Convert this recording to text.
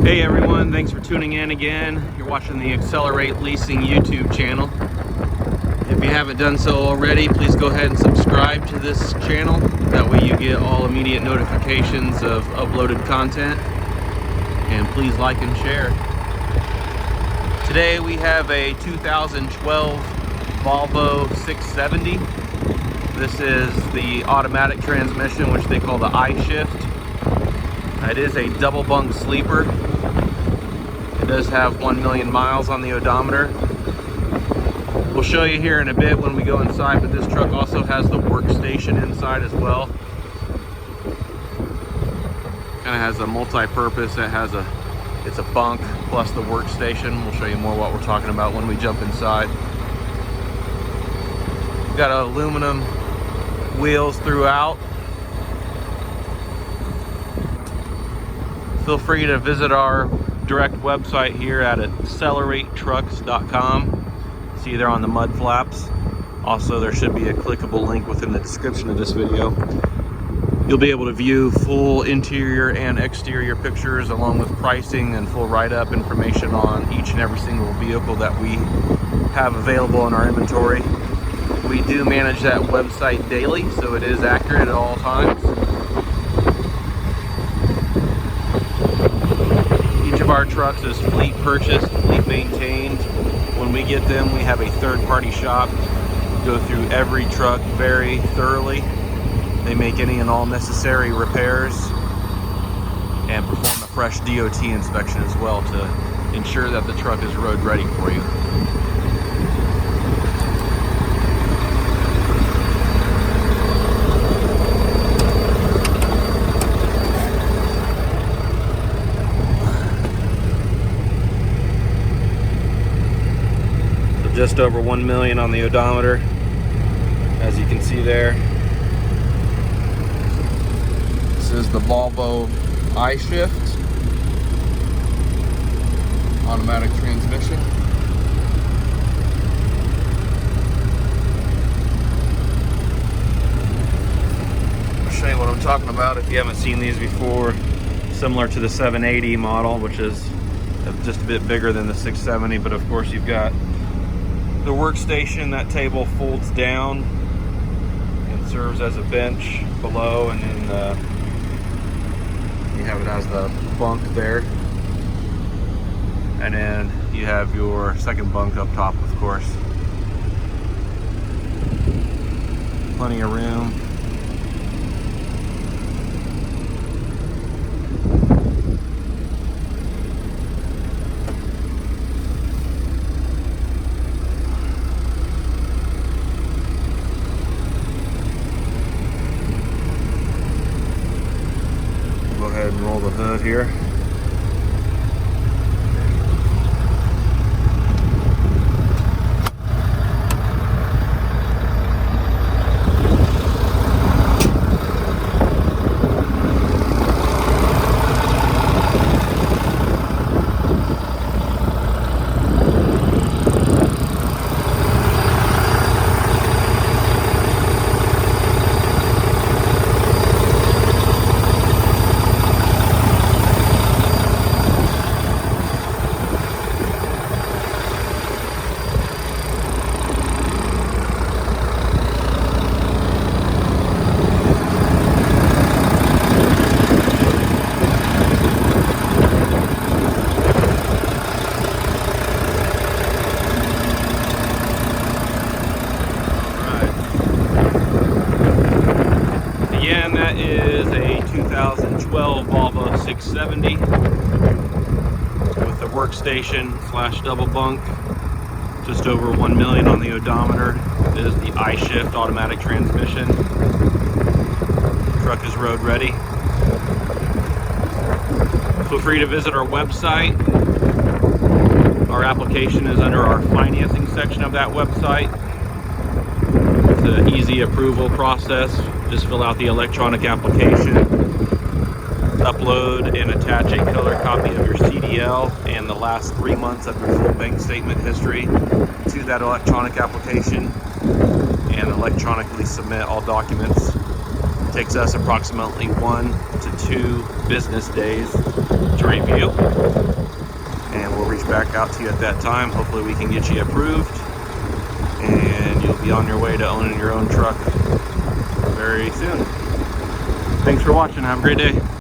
Hey everyone, thanks for tuning in again. You're watching the Excelerate Leasing YouTube channel. If you haven't done so already, please go ahead and subscribe to this channel. That way you get all immediate notifications of uploaded content. And please like and share. Today we have a 2012 Volvo 670. This is the automatic transmission, which they call the I-Shift. It is a double bunk sleeper. It does have 1 million miles on the odometer. We'll show you here in a bit when we go inside, but this truck also has the workstation inside as well. Kind of has a multi-purpose. It's a bunk plus the workstation. We'll show you more what we're talking about when we jump inside. We've got aluminum wheels throughout. Feel free to visit our direct website here at acceleratretrucks.com. It's either on the mud flaps. Also, there should be a clickable link within the description of this video. You'll be able to view full interior and exterior pictures along with pricing and full write-up information on each and every single vehicle that we have available in our inventory. We do manage that website daily, so it is accurate at all times. Our trucks is fleet purchased, fleet maintained. When we get them, we have a third-party shop go through every truck very thoroughly. They make any and all necessary repairs and perform a fresh DOT inspection as well to ensure that the truck is road ready for you. Just over 1 million on the odometer, as you can see there. This is the Volvo I-Shift automatic transmission. I'll show you what I'm talking about if you haven't seen these before. Similar to the 780 model, which is just a bit bigger than the 670, but of course you've got the workstation. That table folds down and serves as a bench below, and then you have it as the bunk there, and then you have your second bunk up top, of course. Plenty of room. Go ahead and roll the hood here. Again, that is a 2012 Volvo 670 with the workstation / double bunk. Just over 1 million on the odometer. It is the I-Shift automatic transmission. Truck is road ready. Feel free to visit our website. Our application is under our financing section of that website. It's an easy approval process. Just fill out the electronic application, upload and attach a color copy of your CDL and the last 3 months of your full bank statement history to that electronic application, and electronically submit all documents. Takes us approximately 1 to 2 business days to review, and we'll reach back out to you at that time. Hopefully we can get you approved, and you'll be on your way to owning your own truck very soon. Thanks for watching. Have a great day.